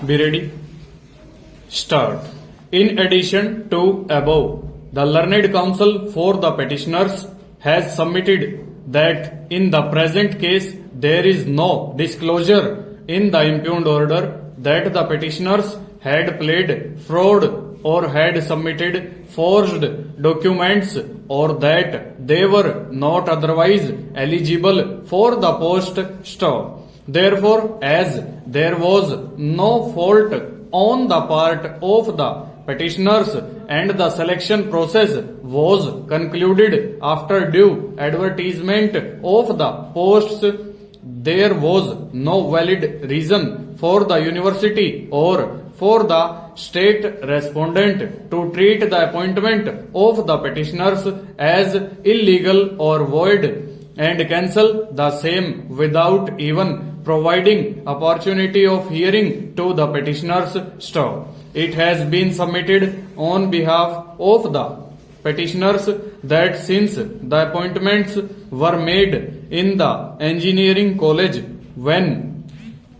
Be ready. Start. In addition to above, the learned counsel for the petitioners has submitted that in the present case there is no disclosure in the impugned order that the petitioners had played fraud or had submitted forged documents or that they were not otherwise eligible for the post stop. Therefore, as there was no fault on the part of the petitioners and the selection process was concluded after due advertisement of the posts, there was no valid reason for the university or for the state respondent to treat the appointment of the petitioners as illegal or void and cancel the same without even providing opportunity of hearing to the petitioners stop. It has been submitted on behalf of the petitioners that since the appointments were made in the engineering college when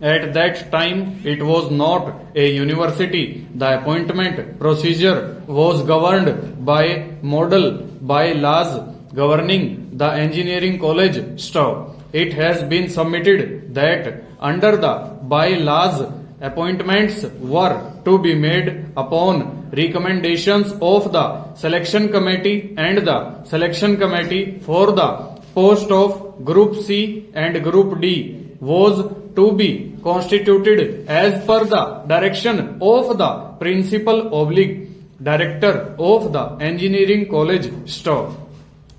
at that time it was not a university, the appointment procedure was governed by model by laws governing the engineering college staff. It has been submitted that under the bylaws appointments were to be made upon recommendations of the selection committee and the selection committee for the post of Group C and Group D was to be constituted as per the direction of the principal / director of the engineering college staff.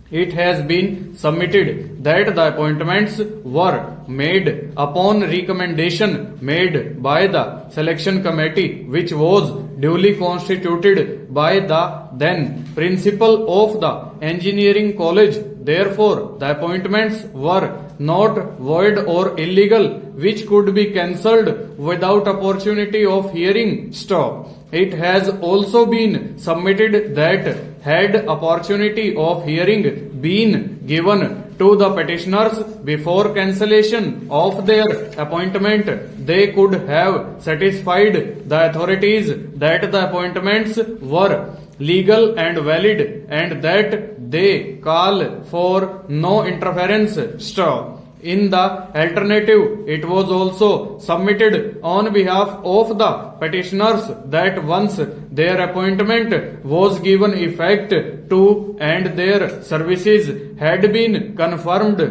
It has been submitted that the appointments were made upon recommendation made by the selection committee, which was duly constituted by the then principal of the engineering college. Therefore, the appointments were not void or illegal, which could be cancelled without opportunity of hearing stop. It has also been submitted that had opportunity of hearing been given to the petitioners before cancellation of their appointment, they could have satisfied the authorities that the appointments were legal and valid and that they call for no interference stop. In the alternative, it was also submitted on behalf of the petitioners that once their appointment was given effect to and their services had been confirmed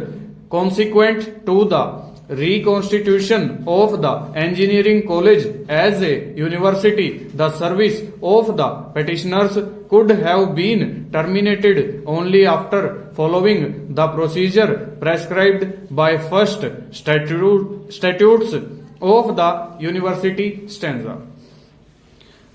consequent to the reconstitution of the engineering college as a university, the service of the petitioners could have been terminated only after following the procedure prescribed by first statutes of the university stanza.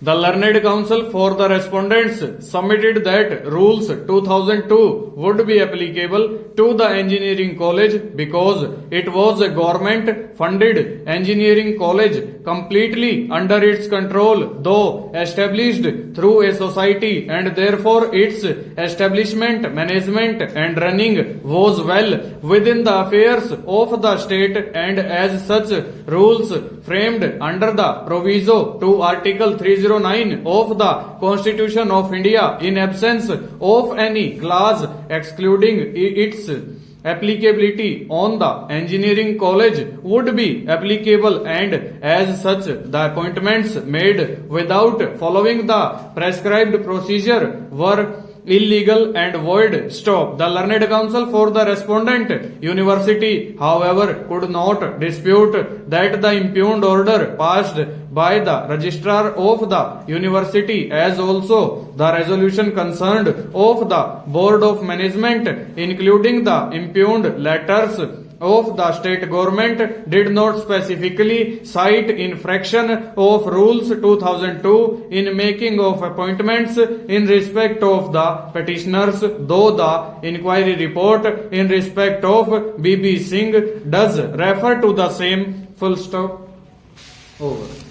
The learned counsel for the respondents submitted that rules 2002 would be applicable to the engineering college because it was a government funded engineering college completely under its control, though established through a society, and therefore its establishment, management and running was well within the affairs of the state, and as such rules framed under the proviso to Article 309 of the Constitution of India in absence of any clause excluding its applicability on the engineering college would be applicable, and as such the appointments made without following the prescribed procedure were illegal and void stop. The learned counsel for the respondent university, however, could not dispute that the impugned order passed by the registrar of the university, as also the resolution concerned of the board of management, including the impugned letters of the state government, did not specifically cite infraction of rules 2002 in making of appointments in respect of the petitioners, though the inquiry report in respect of B.B. Singh does refer to the same. Full stop. Over.